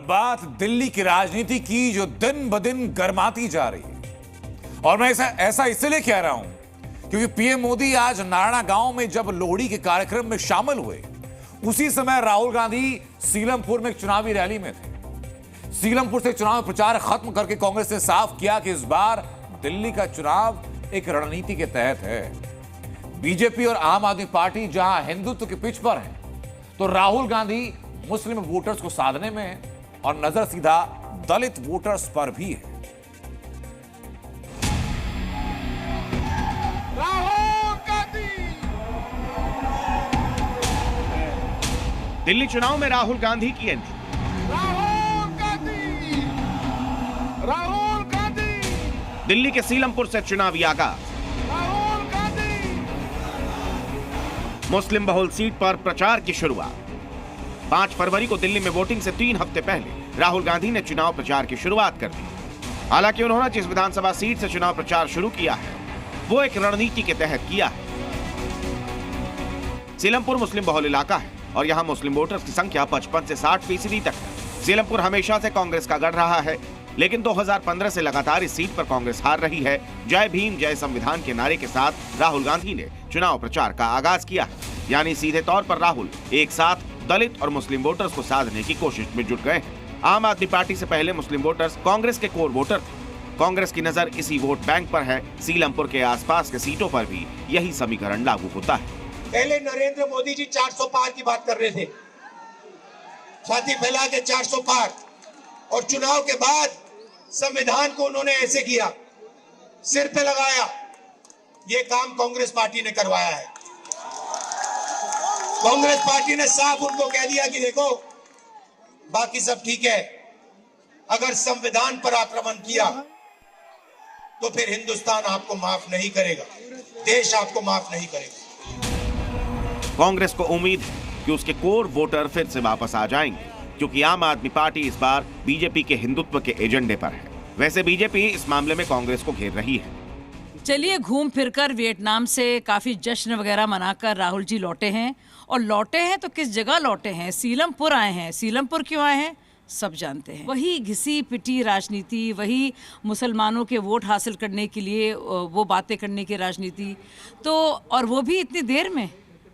बात दिल्ली की राजनीति की जो दिन ब दिन गर्माती जा रही है। और मैं ऐसा इसलिए कह रहा हूं क्योंकि पीएम मोदी आज नारायण गांव में जब लोहड़ी के कार्यक्रम में शामिल हुए, उसी समय राहुल गांधी सीलमपुर में एक चुनावी रैली में थे। सीलमपुर से चुनाव प्रचार खत्म करके कांग्रेस ने साफ किया कि इस बार दिल्ली का चुनाव एक रणनीति के तहत है। बीजेपी और आम आदमी पार्टी जहां हिंदुत्व के पिच पर है, तो राहुल गांधी मुस्लिम वोटर्स को साधने में है और नजर सीधा दलित वोटर्स पर भी है। राहुल गांधी दिल्ली चुनाव में राहुल गांधी की एंट्री। राहुल गांधी दिल्ली के सीलमपुर से चुनावी आगाज। राहुल गांधी मुस्लिम बहुल सीट पर प्रचार की शुरुआत। 5 फरवरी को दिल्ली में वोटिंग से 3 हफ्ते पहले राहुल गांधी ने चुनाव प्रचार की शुरुआत कर दी। हालांकि उन्होंने जिस विधानसभा सीट से चुनाव प्रचार शुरू किया है, वो एक रणनीति के तहत किया है। सीलमपुर मुस्लिम बहुल इलाका है और यहाँ मुस्लिम वोटर्स की संख्या 55 से 60% तक है। सीलमपुर हमेशा से कांग्रेस का गढ़ रहा है, लेकिन 2015 से लगातार इस सीट पर कांग्रेस हार रही है। जय भीम जय संविधान के नारे के साथ राहुल गांधी ने चुनाव प्रचार का आगाज किया है। यानी सीधे तौर पर राहुल एक साथ दलित और मुस्लिम वोटर्स को साधने की कोशिश में जुट गए हैं। आम आदमी पार्टी से पहले मुस्लिम वोटर्स कांग्रेस के कोर वोटर थे। कांग्रेस की नजर इसी वोट बैंक पर है। सीलमपुर के आसपास के सीटों पर भी यही समीकरण लागू होता है। पहले नरेंद्र मोदी जी 400 पार की बात कर रहे थे, छाती फैला के 400 पार, और चुनाव के बाद संविधान को उन्होंने ऐसे किया, सिर पे लगाया। ये काम कांग्रेस पार्टी ने करवाया है। कांग्रेस पार्टी ने साफ उनको कह दिया कि देखो, बाकी सब ठीक है, अगर संविधान पर आक्रमण किया तो फिर हिंदुस्तान आपको माफ नहीं करेगा, देश आपको माफ नहीं करेगा। कांग्रेस को उम्मीद है कि उसके कोर वोटर फिर से वापस आ जाएंगे, क्योंकि आम आदमी पार्टी इस बार बीजेपी के हिंदुत्व के एजेंडे पर है। वैसे बीजेपी इस मामले में कांग्रेस को घेर रही है। चलिए, घूम फिरकर वियतनाम से काफी जश्न वगैरह मनाकर राहुल जी लौटे हैं, और लौटे हैं तो किस जगह लौटे हैं? सीलमपुर आए हैं। सीलमपुर क्यों आए हैं सब जानते हैं। वही घिसी पिटी राजनीति, वही मुसलमानों के वोट हासिल करने के लिए वो बातें करने की राजनीति, तो और वो भी इतनी देर में,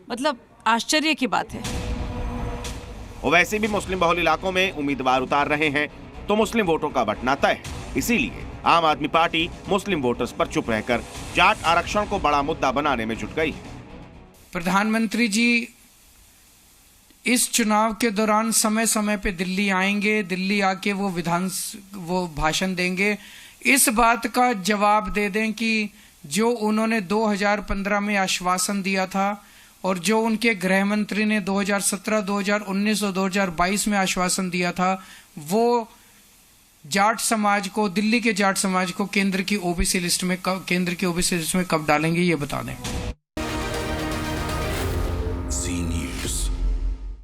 मतलब आश्चर्य की बात है। और वैसे भी मुस्लिम बहुल इलाकों में उम्मीदवार उतार रहे हैं, तो मुस्लिम वोटों का बंटना तय है। इसीलिए आम आदमी पार्टी मुस्लिम वोटर्स पर चुप रहकर जाट आरक्षण को बड़ा मुद्दा बनाने में जुट गई है। प्रधानमंत्री जी इस चुनाव के दौरान समय समय पे दिल्ली आएंगे, दिल्ली आके वो भाषण देंगे। इस बात का जवाब दे दें कि जो उन्होंने 2015 में आश्वासन दिया था और जो उनके गृह मंत्री ने 2017, 2019 और 2022 में आश्वासन दिया था, वो जाट समाज को, दिल्ली के जाट समाज को केंद्र की ओबीसी लिस्ट में कब डालेंगे, ये बता दें।